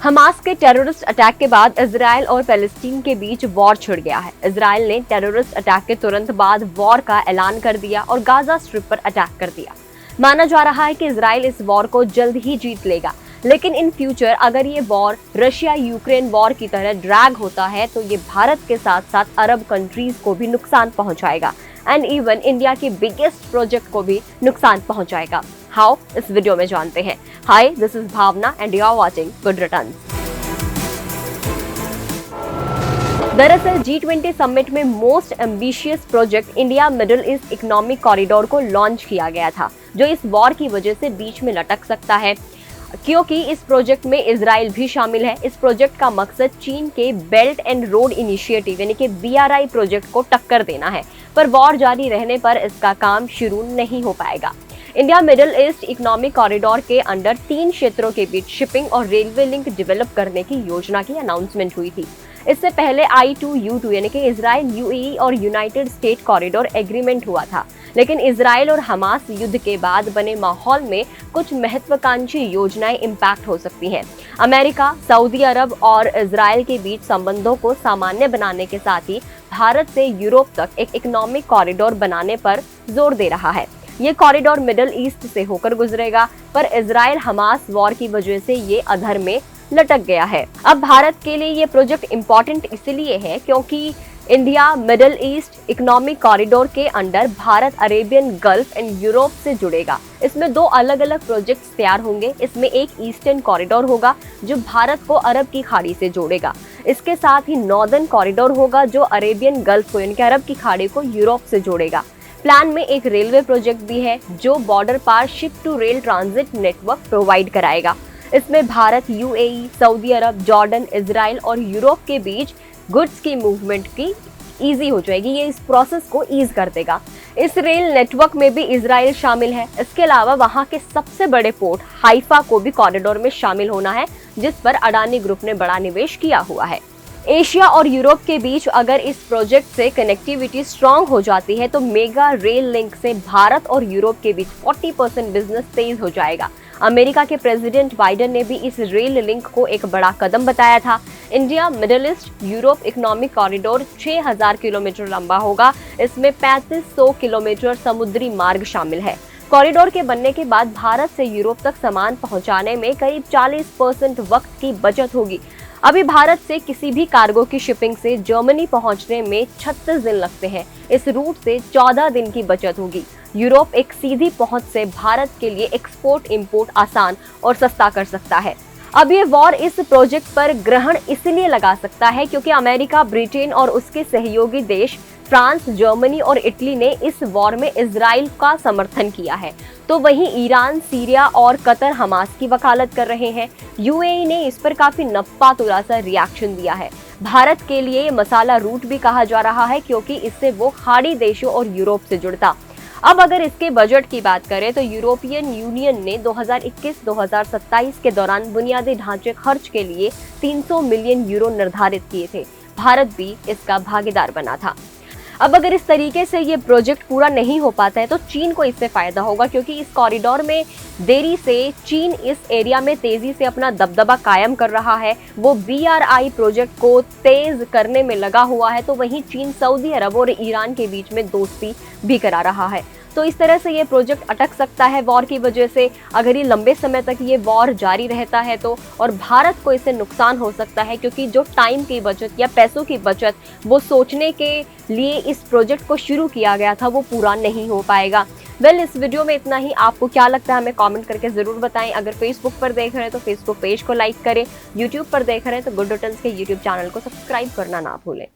Hamas के terrorist attack के बाद इजराइल और पैलेस्टीन के बीच वॉर छिड़ गया है। इजराइल ने टेररिस्ट अटैक के तुरंत बाद वॉर का ऐलान कर दिया और गाजा स्ट्रिप पर अटैक कर दिया। माना जा रहा है कि इजराइल इस वॉर को जल्द ही जीत लेगा, लेकिन इन फ्यूचर अगर ये वॉर रशिया यूक्रेन वॉर की तरह ड्रैग होता है तो ये भारत के साथ साथ अरब कंट्रीज को भी नुकसान पहुंचाएगा एंड इवन इंडिया के बिगेस्ट प्रोजेक्ट को भी नुकसान पहुंचाएगा। हाउ, इस वीडियो में जानते हैं। Hi, this is Bhavna and you are watching good returns. दरअसल G20 समिट में most ambitious project India Middle East economic corridor को लॉन्च किया गया था, जो इस वॉर की वजह से बीच में लटक सकता है, क्योंकि इस प्रोजेक्ट में इजराइल भी शामिल है। इस प्रोजेक्ट का मकसद चीन के बेल्ट एंड रोड इनिशिएटिव यानी कि BRI प्रोजेक्ट को टक्कर देना है, पर वॉर जारी रहने पर इसका काम शुरू नहीं हो पाएगा। India Middle East economic corridor के अंडर 3 क्षेत्रों के बीच शिपिंग और रेलवे लिंक डेवलप करने की योजना की अनाउंसमेंट हुई थी। इससे पहले I2U2 यानी कि इजराइल, UAE और यूनाइटेड स्टेट कॉरिडोर एग्रीमेंट हुआ था, लेकिन इजराइल और हमास युद्ध के बाद बने माहौल में कुछ महत्वाकांक्षी योजनाएं इम्पैक्ट हो सकती हैं। अमेरिका, सऊदी अरब और इजराइल के बीच संबंधों को सामान्य बनाने के साथ ही भारत से यूरोप तक एक इकोनॉमिक कॉरिडोर बनाने पर जोर दे रहा है। ये कॉरिडोर मिडिल ईस्ट से होकर गुजरेगा, पर इजराइल हमास वॉर की वजह से ये अधर में लटक गया है। अब भारत के लिए ये प्रोजेक्ट इम्पोर्टेंट इसलिए है क्योंकि India Middle East economic corridor के under Bharat Arabian Gulf and Europe से जुड़ेगा। इसमें 2 अलग अलग प्रोजेक्ट्स तैयार होंगे। इसमें एक ईस्टर्न कॉरिडोर होगा जो भारत को अरब की खाड़ी से जोड़ेगा। इसके साथ ही नॉर्दर्न कॉरिडोर होगा जो अरेबियन गल्फ को यानी कि अरब की खाड़ी को यूरोप से जोड़ेगा। प्लान में एक रेलवे प्रोजेक्ट भी है जो बॉर्डर पार ship to rail transit network provide कराएगा। इसमें Bharat, UAE, Saudi Arab, Jordan, Israel और यूरोप के बीच गुड्स की मूवमेंट की इजी हो जाएगी। ये इस प्रोसेस को ईज कर देगा। इस रेल नेटवर्क में भी इजराइल शामिल है। इसके अलावा वहां के सबसे बड़े पोर्ट हाइफा को भी कॉरिडोर में शामिल होना है, जिस पर अडानी ग्रुप ने बड़ा निवेश किया हुआ है। एशिया और यूरोप के बीच अगर इस प्रोजेक्ट से कनेक्टिविटी स्ट्रांग हो जाती है तो मेगा रेल लिंक से भारत और यूरोप के बीच 40% बिजनेस तेज हो जाएगा। अमेरिका के प्रेसिडेंट बाइडेन ने भी इस रेल लिंक को एक बड़ा कदम बताया था। India Middle east Europe economic corridor 6000 kilometre लंबा होगा। इसमें 3500 किलोमीटर समुद्री मार्ग शामिल है। कॉरिडोर के बनने के बाद भारत से यूरोप तक सामान पहुंचाने में करीब 40% वक्त की बचत होगी। अभी भारत से किसी भी कार्गो की शिपिंग से जर्मनी पहुंचने में 36 दिन लगते हैं। इस रूट से 14 दिन की बचत होगी। यूरोप एक सीधी पहुंच से भारत के लिए एक्सपोर्ट इंपोर्ट आसान और सस्ता कर सकता है। अब ये वॉर इस प्रोजेक्ट पर ग्रहण इसलिए लगा सकता है क्योंकि अमेरिका, ब्रिटेन और उसके सहयोगी देश फ्रांस, जर्मनी और इटली ने इस वॉर में इजराइल का समर्थन किया है, तो वहीं ईरान, सीरिया और कतर हमास की वकालत कर रहे हैं। UAE ने इस पर काफी नप्पा तुला सा रिएक्शन दिया है। भारत के लिए ये मसाला रूट भी कहा जा रहा है क्योंकि इससे वो खाड़ी देशों और यूरोप से जुड़ता। अब अगर इसके बजट की बात करें तो यूरोपियन यूनियन ने 2021-2027 के दौरान बुनियादी ढांचे खर्च के लिए 300 मिलियन यूरो निर्धारित किए थे। भारत भी इसका भागीदार बना था। अब अगर इस तरीके से ये प्रोजेक्ट पूरा नहीं हो पाता है तो चीन को इससे फायदा होगा, क्योंकि इस कॉरिडोर में देरी से चीन इस एरिया में तेजी से अपना दबदबा कायम कर रहा है। वो BRI प्रोजेक्ट को तेज करने में लगा हुआ है, तो वहीं चीन सऊदी अरब और ईरान के बीच में दोस्ती भी करा रहा है। तो इस तरह से ये प्रोजेक्ट अटक सकता है वॉर की वजह से। अगर ये लंबे समय तक ये वॉर जारी रहता है तो, और भारत को इससे नुकसान हो सकता है क्योंकि जो टाइम की बचत या पैसों की बचत वो सोचने के लिए इस प्रोजेक्ट को शुरू किया गया था वो पूरा नहीं हो पाएगा। इस वीडियो में इतना ही। आपको क्या लगता है हमें कमेंट करके जरूर बताएं। अगर फेसबुक पर देख रहे हैं तो फेसबुक पेज को लाइक करें, यूट्यूब पर देख रहे हैं तो गुड रिटर्न्स के यूट्यूब चैनल को सब्सक्राइब करना ना भूलें।